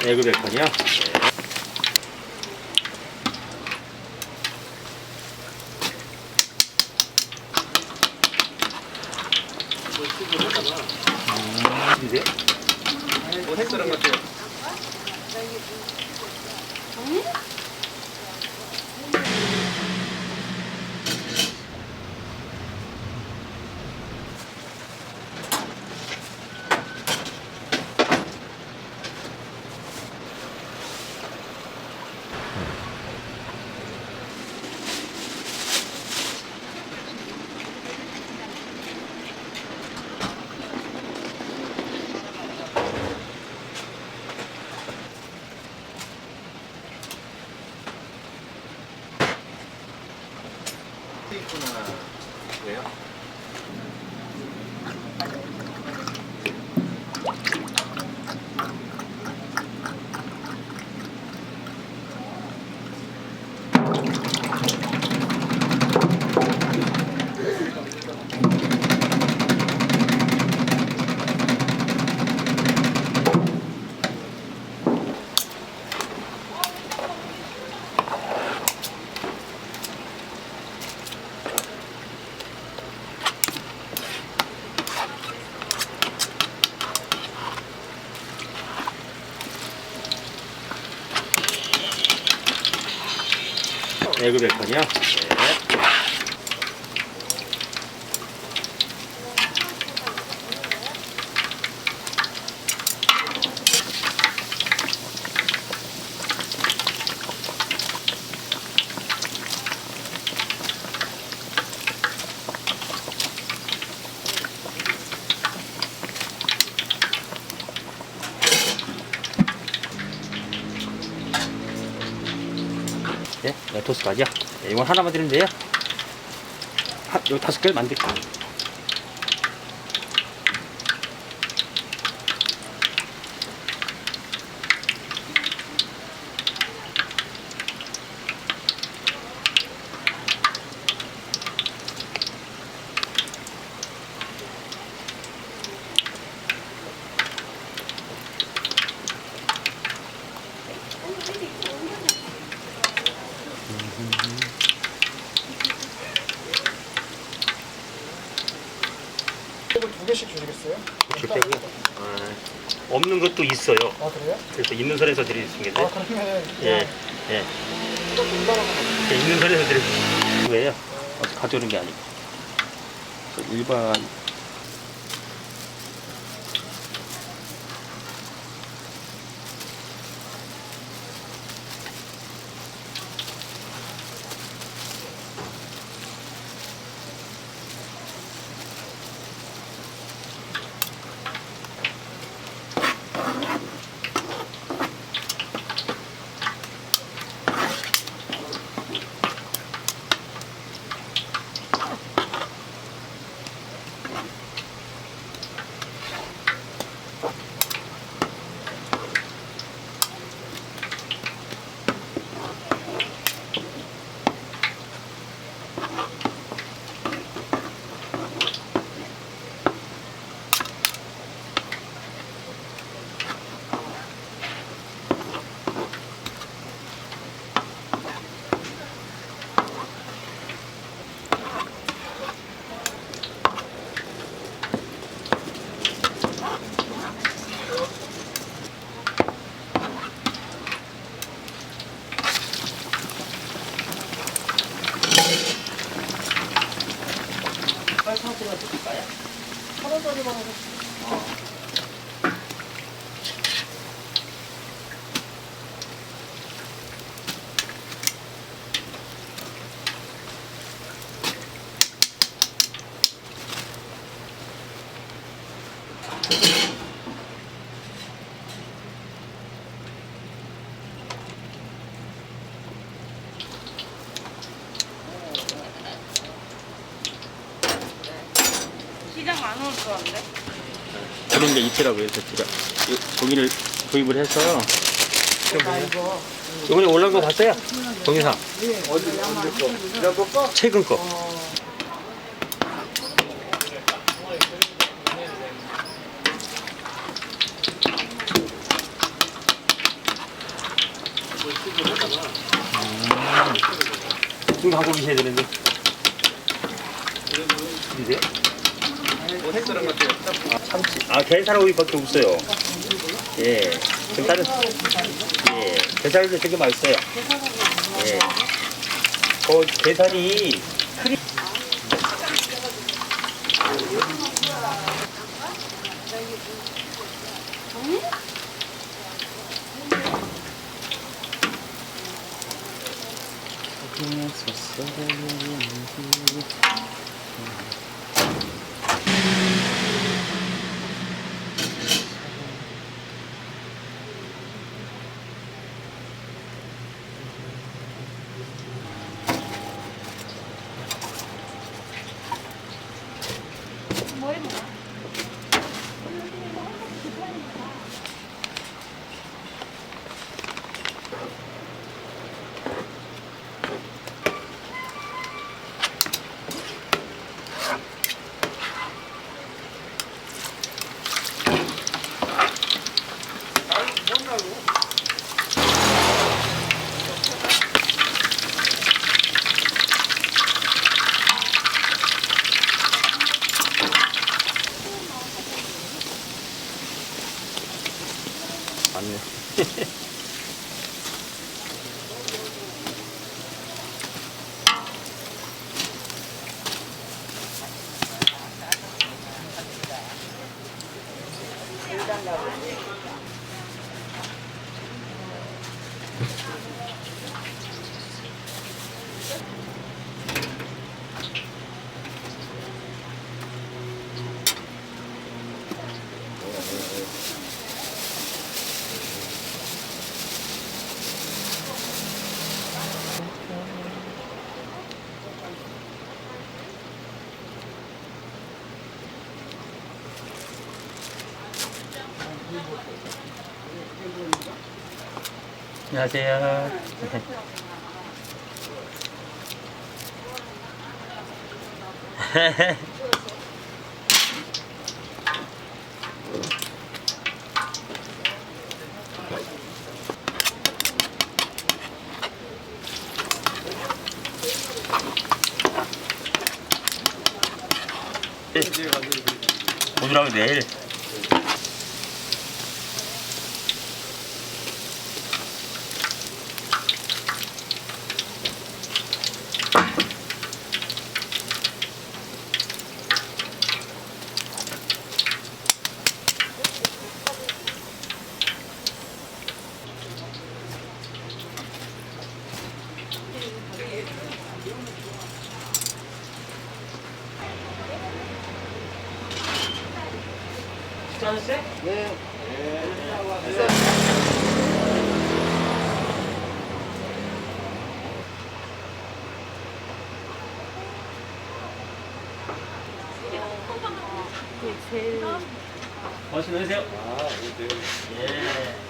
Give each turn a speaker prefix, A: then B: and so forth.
A: 에그 베이컨이요? 네.
B: 뭐 색깔은 같아요. 있구나. 왜요?
A: 에그 베이컨이요? 네, 네, 토스트까지요. 네, 이건 하나만 드리면 돼요. 요 5개 만들게요.
C: 이걸 2개씩 주시겠어요?
A: 줄 때고 없는 것도 있어요.
C: 아 그래요?
A: 그래서 있는 선에서 드리겠습니다.
C: 아 그러면
A: 예, 예. 예, 있는 선에서 드리겠습니다. 왜요? 가져오는 게 아니고 일반
C: 설탕수가 드릴까요? 1,000원짜리만 하고
D: 시장 안 올 줄 알았는데?
A: 그런 게 있더라고요. 그래서 제가 고기를 구입을 해서 이번에 올라온 거 봤어요? 동영상 최근 거 하고 계셔야 되는데. 드세요?
B: 뭐 했더란 것 같아요.
A: 아, 참치. 아, 게살오이밖에 없어요. 예. 지금 다른, 예. 게살도 되게 맛있어요. 예. 게살이 크림. 맞네. 안녕하세요. 오늘하고 내일. 식사하셨어요?
C: 네.
A: 맛있게 드세요.
B: 아, 네.
A: 예.